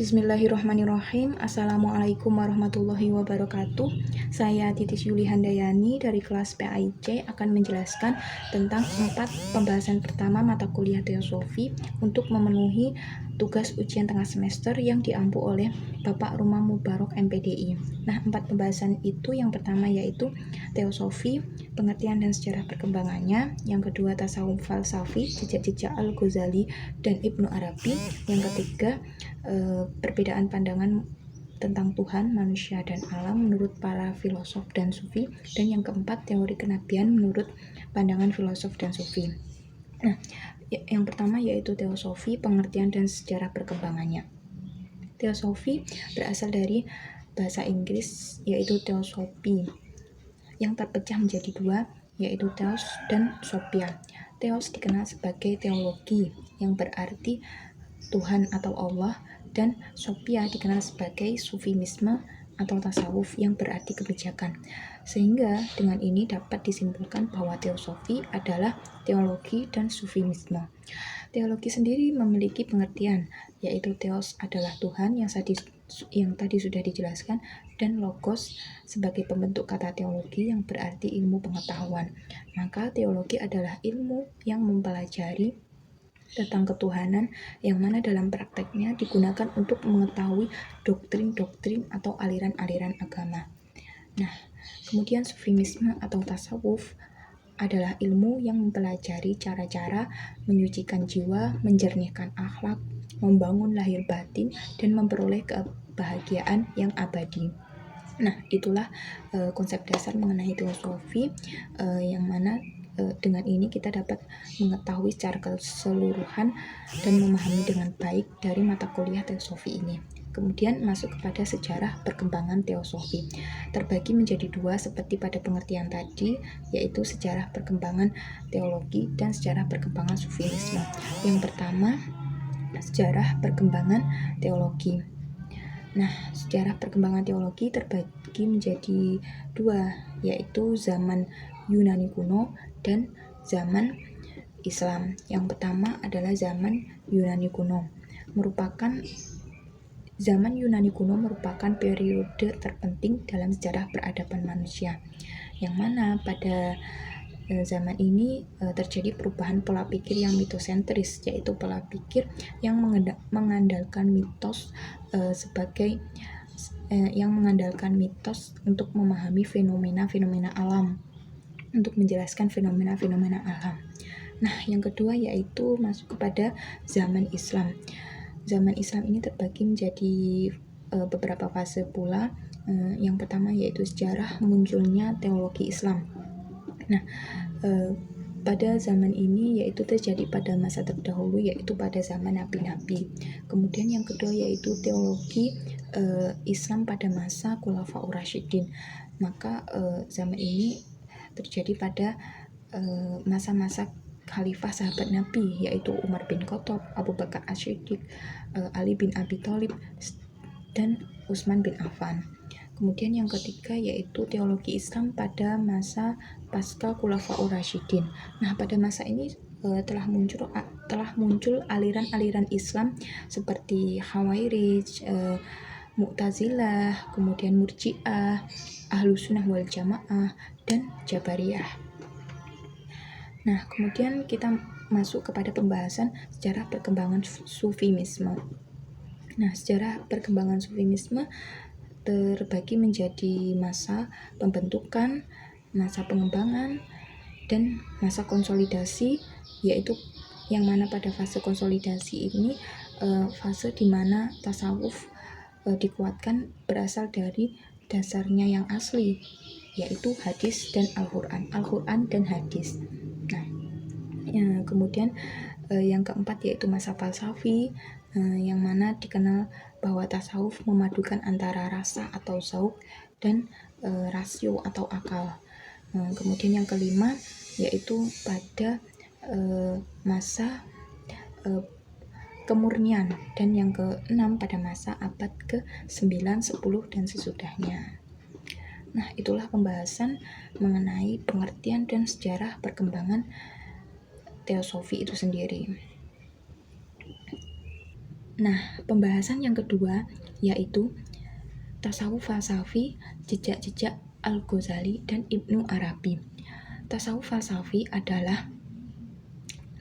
Bismillahirrahmanirrahim. Assalamualaikum warahmatullahi wabarakatuh. Saya Titis Yuli Handayani dari kelas PAIC akan menjelaskan tentang 4 pembahasan pertama mata kuliah Teosofi untuk memenuhi tugas ujian tengah semester yang diampu oleh Bapak Rumah Mubarok MPDI. Nah, 4 pembahasan itu yang pertama yaitu Teosofi, pengertian dan sejarah perkembangannya. Yang kedua tasawuf falsafi, jejak-jejak Al-Ghazali dan Ibnu Arabi. Yang ketiga perbedaan pandangan tentang Tuhan, manusia, dan alam menurut para filosof dan sufi. Dan yang keempat, teori kenabian menurut pandangan filosof dan sufi. Nah, yang pertama yaitu teosofi, pengertian dan sejarah perkembangannya. Teosofi berasal dari bahasa Inggris yaitu theosophy, yang terpecah menjadi dua, yaitu theos dan sophia. Theos dikenal sebagai teologi, yang berarti Tuhan atau Allah, dan sophia dikenal sebagai sufimisme atau tasawuf yang berarti kebijakan. Sehingga dengan ini dapat disimpulkan bahwa teosofi adalah teologi dan sufimisme. Teologi sendiri memiliki pengertian, yaitu theos adalah Tuhan yang tadi sudah dijelaskan, dan logos sebagai pembentuk kata teologi yang berarti ilmu pengetahuan. Maka teologi adalah ilmu yang mempelajari tentang ketuhanan yang mana dalam prakteknya digunakan untuk mengetahui doktrin-doktrin atau aliran-aliran agama. Nah, kemudian sufimisme atau tasawuf adalah ilmu yang mempelajari cara-cara menyucikan jiwa, menjernihkan akhlak, membangun lahir batin, dan memperoleh kebahagiaan yang abadi. Nah, itulah konsep dasar mengenai teosofi yang mana dengan ini kita dapat mengetahui secara keseluruhan dan memahami dengan baik dari mata kuliah teosofi ini. Kemudian masuk kepada sejarah perkembangan teosofi. Terbagi menjadi dua seperti pada pengertian tadi, yaitu sejarah perkembangan teologi dan sejarah perkembangan sufiisme. Yang pertama, sejarah perkembangan teologi. Nah, sejarah perkembangan teologi terbagi menjadi dua, yaitu zaman Yunani kuno dan zaman Islam. Yang pertama adalah zaman Yunani kuno. Zaman Yunani kuno merupakan periode terpenting dalam sejarah peradaban manusia, yang mana pada zaman ini terjadi perubahan pola pikir yang mitosentris, yaitu pola pikir yang mengandalkan mitos untuk memahami fenomena-fenomena alam, untuk menjelaskan fenomena-fenomena alam. Nah, yang kedua yaitu masuk kepada zaman Islam. Zaman Islam ini terbagi menjadi beberapa fase pula. Yang pertama yaitu sejarah munculnya teologi Islam. Nah, pada zaman ini yaitu terjadi pada masa terdahulu, yaitu pada zaman nabi-nabi. Kemudian yang kedua yaitu teologi Islam pada masa Khulafaur Rasyidin. Maka zaman ini terjadi pada masa-masa khalifah sahabat Nabi, yaitu Umar bin Khattab, Abu Bakar As-Siddiq, Ali bin Abi Thalib, dan Utsman bin Affan. Kemudian yang ketiga yaitu teologi Islam pada masa pasca Khulafaur Rasyidin. Nah, pada masa ini telah muncul aliran-aliran Islam seperti Khawarij, Mu'tazilah, kemudian Murji'ah, Ahlus Sunnah wal Jamaah, dan Jabariyah. Nah, kemudian kita masuk kepada pembahasan sejarah perkembangan sufimisme. Nah, sejarah perkembangan sufimisme terbagi menjadi masa pembentukan, masa pengembangan, dan masa konsolidasi, yaitu yang mana pada fase konsolidasi ini fase di mana tasawuf dikuatkan berasal dari dasarnya yang asli, yaitu hadis dan Al-Quran dan hadis. Nah, kemudian yang keempat yaitu masa falsafi, yang mana dikenal bahwa tasawuf memadukan antara rasa atau zauq dan rasio atau akal. Kemudian yang kelima yaitu pada masa kemurnian, dan yang keenam pada masa abad ke-9, 10, dan sesudahnya. Nah, itulah pembahasan mengenai pengertian dan sejarah perkembangan teosofi itu sendiri. Nah, pembahasan yang kedua yaitu tasawuf falsafi, jejak-jejak Al-Ghazali dan Ibnu Arabi. Tasawuf falsafi adalah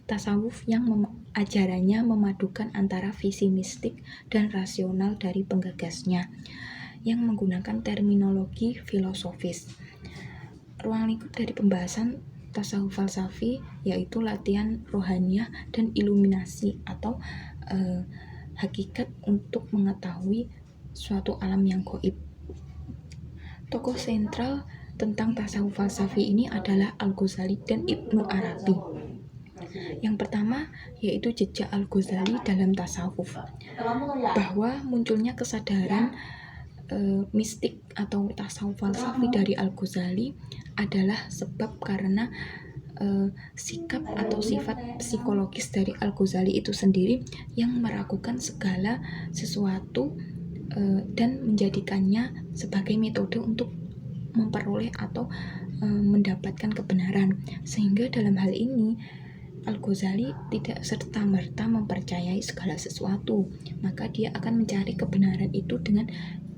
tasawuf yang ajarannya memadukan antara visi mistik dan rasional dari penggagasnya yang menggunakan terminologi filosofis. Ruang lingkup dari pembahasan tasawuf falsafi yaitu latihan rohaniyah dan iluminasi atau hakikat untuk mengetahui suatu alam yang gaib. Tokoh sentral tentang tasawuf falsafi ini adalah Al-Ghazali dan Ibnu Arabi. Yang pertama yaitu jejak Al-Ghazali dalam tasawuf, bahwa munculnya kesadaran mistik atau tasawuf falsafi dari Al-Ghazali adalah sebab karena sikap atau sifat psikologis dari Al-Ghazali itu sendiri yang meragukan segala sesuatu dan menjadikannya sebagai metode untuk memperoleh atau mendapatkan kebenaran, sehingga dalam hal ini Al-Ghazali tidak serta-merta mempercayai segala sesuatu, maka dia akan mencari kebenaran itu dengan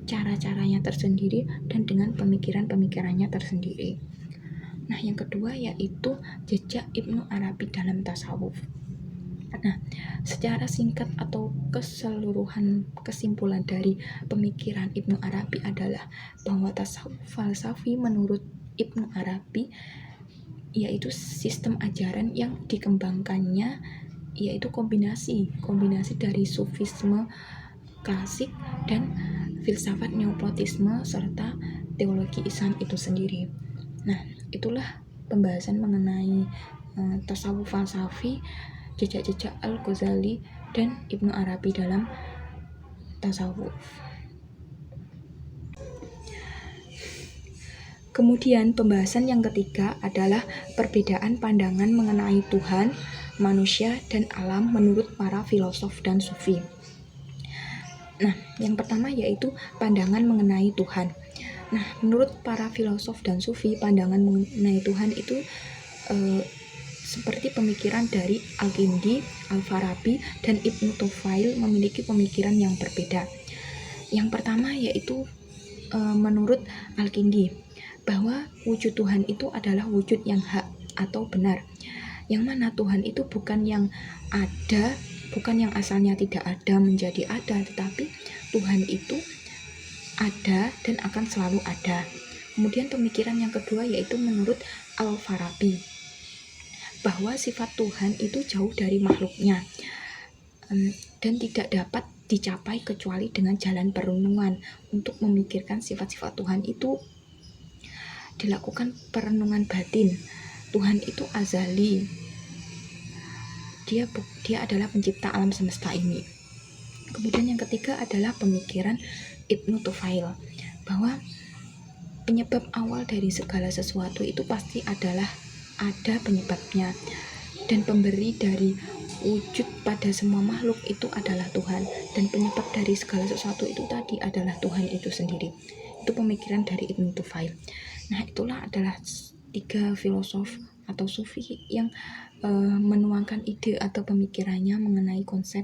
cara-caranya tersendiri dan dengan pemikiran-pemikirannya tersendiri. Nah, yang kedua yaitu jejak Ibnu Arabi dalam tasawuf. Nah, secara singkat atau keseluruhan kesimpulan dari pemikiran Ibnu Arabi adalah bahwa tasawuf falsafi menurut Ibnu Arabi yaitu sistem ajaran yang dikembangkannya yaitu kombinasi dari sufisme klasik dan filsafat neoplotisme serta teologi Islam itu sendiri. Nah, itulah pembahasan mengenai tasawuf falsafi, jejak-jejak Al-Ghazali dan Ibnu Arabi dalam tasawuf. Kemudian pembahasan yang ketiga adalah perbedaan pandangan mengenai Tuhan, manusia, dan alam menurut para filosof dan sufi. Nah, yang pertama yaitu pandangan mengenai Tuhan. Nah, menurut para filosof dan sufi, pandangan mengenai Tuhan itu seperti pemikiran dari Al-Kindi, Al-Farabi, dan Ibnu Tufail memiliki pemikiran yang berbeda. Yang pertama yaitu menurut Al-Kindi, bahwa wujud Tuhan itu adalah wujud yang hak atau benar, yang mana Tuhan itu bukan yang ada, bukan yang asalnya tidak ada menjadi ada, tetapi Tuhan itu ada dan akan selalu ada. Kemudian pemikiran yang kedua yaitu menurut Al-Farabi, bahwa sifat Tuhan itu jauh dari makhluknya dan tidak dapat dicapai kecuali dengan jalan perenungan. Untuk memikirkan sifat-sifat Tuhan itu dilakukan perenungan batin. Tuhan itu azali, dia adalah pencipta alam semesta ini. Kemudian yang ketiga adalah pemikiran Ibnu Tufail, bahwa penyebab awal dari segala sesuatu itu pasti adalah ada penyebabnya, dan pemberi dari wujud pada semua makhluk itu adalah Tuhan, dan penyebab dari segala sesuatu itu tadi adalah Tuhan itu sendiri. Itu pemikiran dari Ibnu Tufail. Nah, itulah adalah 3 filosof atau sufi yang menuangkan ide atau pemikirannya mengenai konsep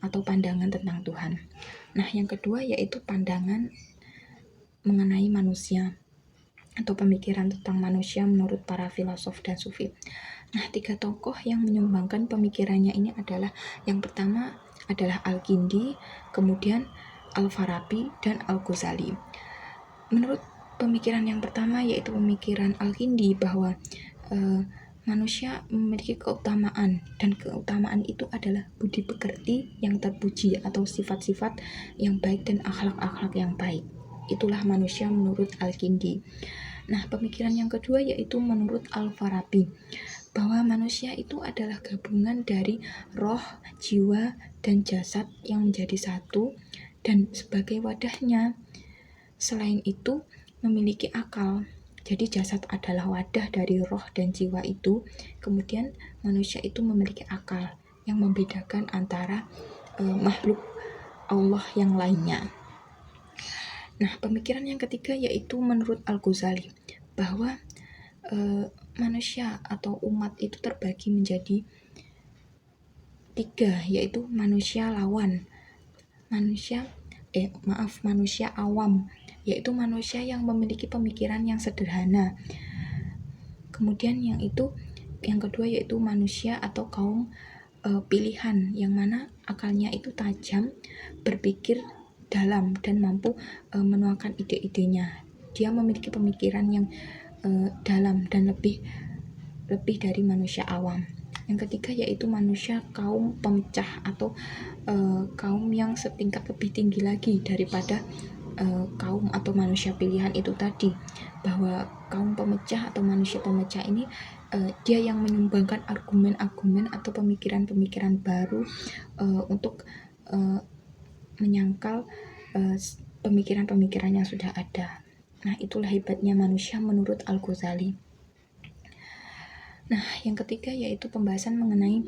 atau pandangan tentang Tuhan. Nah, yang kedua yaitu pandangan mengenai manusia atau pemikiran tentang manusia menurut para filosof dan sufi. Nah, 3 tokoh yang menyumbangkan pemikirannya ini adalah, yang pertama adalah Al-Kindi, kemudian Al-Farabi, dan Al-Ghazali. Menurut pemikiran yang pertama yaitu pemikiran Al-Kindi, bahwa manusia memiliki keutamaan, dan keutamaan itu adalah budi pekerti yang terpuji atau sifat-sifat yang baik dan akhlak-akhlak yang baik. Itulah manusia menurut Al-Kindi. Nah, pemikiran yang kedua yaitu menurut Al-Farabi, bahwa manusia itu adalah gabungan dari roh, jiwa, dan jasad yang menjadi satu, dan sebagai wadahnya. Selain itu, memiliki akal. Jadi jasad adalah wadah dari roh dan jiwa itu. Kemudian manusia itu memiliki akal yang membedakan antara makhluk Allah yang lainnya. Nah, pemikiran yang ketiga yaitu menurut Al-Ghazali, bahwa manusia atau umat itu terbagi menjadi ketiga yaitu manusia lawan. Manusia awam, yaitu manusia yang memiliki pemikiran yang sederhana. Kemudian yang kedua yaitu manusia atau kaum pilihan, yang mana akalnya itu tajam, berpikir dalam dan mampu menuangkan ide-idenya. Dia memiliki pemikiran yang dalam dan lebih dari manusia awam. Yang ketiga yaitu manusia kaum pemecah atau kaum yang setingkat lebih tinggi lagi daripada kaum atau manusia pilihan itu tadi, bahwa kaum pemecah atau manusia pemecah ini dia yang menyumbangkan argumen-argumen atau pemikiran-pemikiran baru untuk menyangkal pemikiran-pemikiran yang sudah ada. Nah, itulah hebatnya manusia menurut Al-Ghazali. Nah, yang ketiga yaitu pembahasan mengenai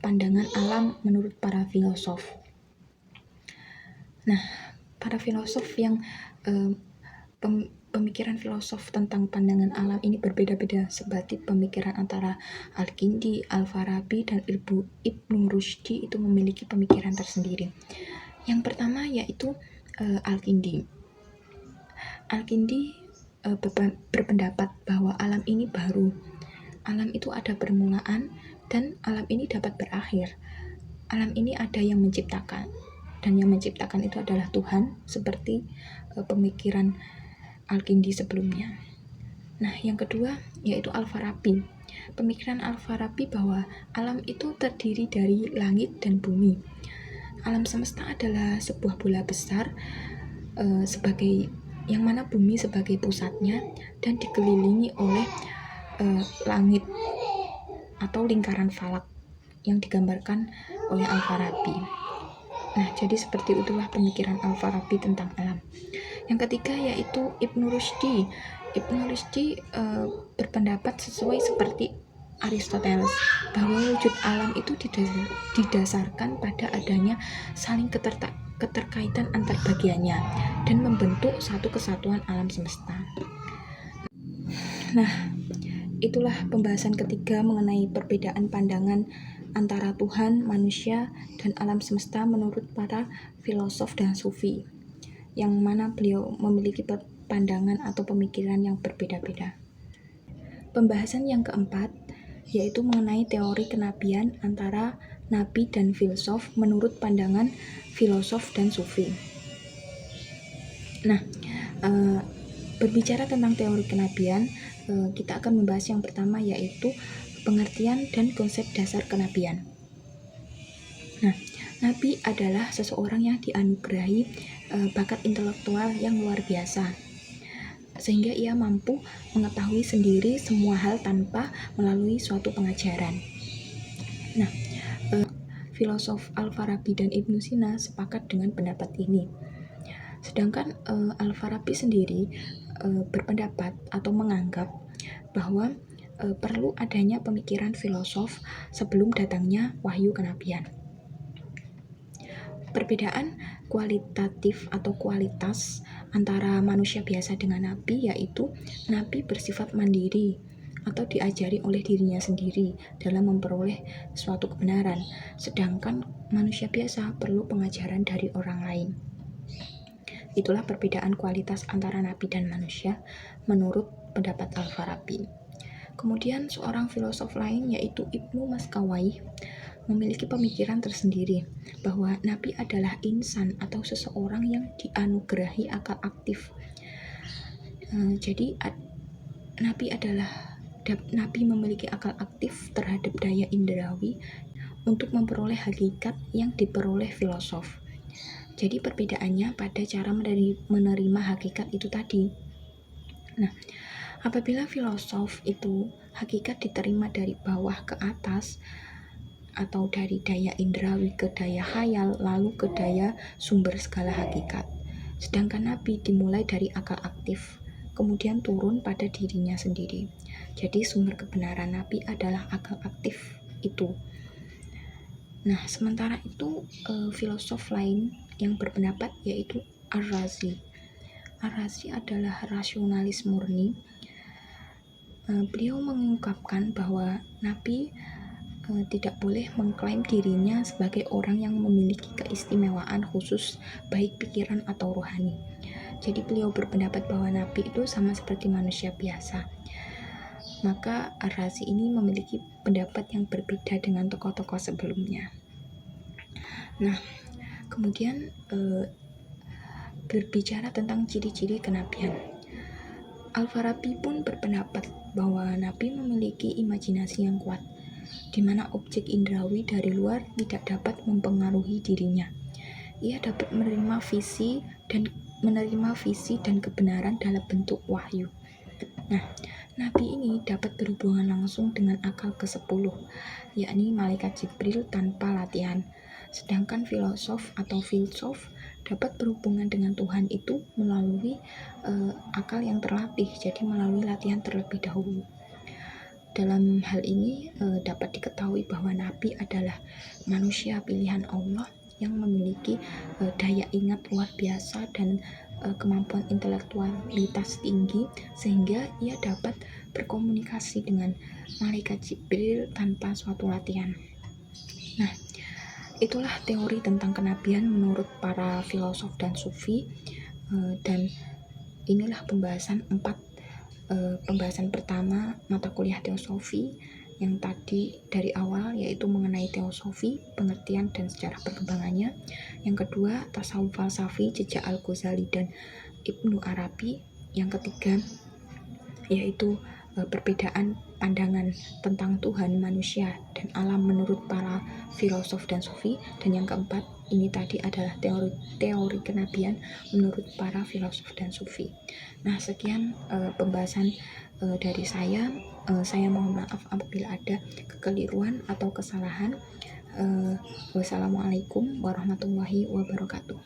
pandangan alam menurut para filosof. Nah, para filosof yang pemikiran filosof tentang pandangan alam ini berbeda-beda, seperti pemikiran antara Al-Kindi, Al-Farabi, dan Ibnu Rushdi itu memiliki pemikiran tersendiri. Yang pertama yaitu Al-Kindi. Al-Kindi berpendapat bahwa alam ini baru. Alam itu ada permulaan dan alam ini dapat berakhir. Alam ini ada yang menciptakan, dan yang menciptakan itu adalah Tuhan, seperti pemikiran Al-Kindi sebelumnya. Nah, yang kedua yaitu Al-Farabi. Pemikiran Al-Farabi bahwa alam itu terdiri dari langit dan bumi. Alam semesta adalah sebuah bola besar sebagai yang mana bumi sebagai pusatnya dan dikelilingi oleh langit atau lingkaran falak yang digambarkan oleh Al-Farabi. Nah, jadi seperti itulah pemikiran Al-Farabi tentang alam. Yang ketiga yaitu Ibnu Rushdi. Ibnu Rushdi berpendapat sesuai seperti Aristoteles, bahwa wujud alam itu didasarkan pada adanya saling keterkaitan antar bagiannya dan membentuk satu kesatuan alam semesta. Nah, itulah pembahasan ketiga mengenai perbedaan pandangan antara Tuhan, manusia, dan alam semesta menurut para filosof dan sufi, yang mana beliau memiliki pandangan atau pemikiran yang berbeda-beda. Pembahasan yang keempat yaitu mengenai teori kenabian antara nabi dan filsuf menurut pandangan filosof dan sufi. Nah, berbicara tentang teori kenabian, kita akan membahas yang pertama yaitu pengertian dan konsep dasar kenabian. Nah, nabi adalah seseorang yang dianugerahi bakat intelektual yang luar biasa, sehingga ia mampu mengetahui sendiri semua hal tanpa melalui suatu pengajaran. Nah, filosof Al-Farabi dan Ibnu Sina sepakat dengan pendapat ini. Sedangkan Al-Farabi sendiri berpendapat atau menganggap bahwa perlu adanya pemikiran filosof sebelum datangnya wahyu kenabian. Perbedaan kualitatif atau kualitas antara manusia biasa dengan nabi yaitu nabi bersifat mandiri atau diajari oleh dirinya sendiri dalam memperoleh suatu kebenaran, sedangkan manusia biasa perlu pengajaran dari orang lain. Itulah perbedaan kualitas antara nabi dan manusia menurut pendapat Al-Farabi. Kemudian seorang filosof lain yaitu Ibnu Maskawayh memiliki pemikiran tersendiri bahwa nabi adalah insan atau seseorang yang dianugerahi akal aktif. Jadi nabi memiliki akal aktif terhadap daya indrawi untuk memperoleh hakikat yang diperoleh filosof. Jadi perbedaannya pada cara menerima hakikat itu tadi. Nah, apabila filosof itu hakikat diterima dari bawah ke atas atau dari daya indrawi ke daya khayal lalu ke daya sumber segala hakikat. Sedangkan nabi dimulai dari akal aktif, kemudian turun pada dirinya sendiri. Jadi sumber kebenaran nabi adalah akal aktif itu. Nah, sementara itu filosof lain yang berpendapat yaitu Ar-Razi. Ar-Razi adalah rasionalis murni. Beliau mengungkapkan bahwa nabi tidak boleh mengklaim dirinya sebagai orang yang memiliki keistimewaan khusus baik pikiran atau rohani. Jadi beliau berpendapat bahwa Nabi itu sama seperti manusia biasa. Maka Ar-Razi ini memiliki pendapat yang berbeda dengan tokoh-tokoh sebelumnya. Nah, kemudian berbicara tentang ciri-ciri kenabian. Al-Farabi pun berpendapat bahwa Nabi memiliki imajinasi yang kuat, di mana objek indrawi dari luar tidak dapat mempengaruhi dirinya. Ia dapat menerima visi dan kebenaran dalam bentuk wahyu. Nah, Nabi ini dapat berhubungan langsung dengan akal ke-10, yakni malaikat Jibril tanpa latihan. Sedangkan filosof atau filsuf dapat berhubungan dengan Tuhan itu melalui akal yang terlatih, jadi melalui latihan terlebih dahulu. Dalam hal ini dapat diketahui bahwa Nabi adalah manusia pilihan Allah yang memiliki daya ingat luar biasa dan kemampuan intelektualitas tinggi, sehingga ia dapat berkomunikasi dengan malaikat Jibril tanpa suatu latihan. Nah, itulah teori tentang kenabian menurut para filosof dan sufi, dan inilah pembahasan pertama mata kuliah teosofi yang tadi dari awal, yaitu mengenai teosofi, pengertian dan sejarah perkembangannya. Yang kedua, tasawuf falsafi, jejak Al-Ghazali dan Ibnu Arabi. Yang ketiga, yaitu perbedaan pandangan tentang Tuhan, manusia, dan alam menurut para filosof dan sufi. Dan yang keempat, ini tadi adalah teori kenabian menurut para filosof dan sufi. Nah, sekian pembahasan dari saya. Saya mohon maaf apabila ada kekeliruan atau kesalahan. Wassalamualaikum warahmatullahi wabarakatuh.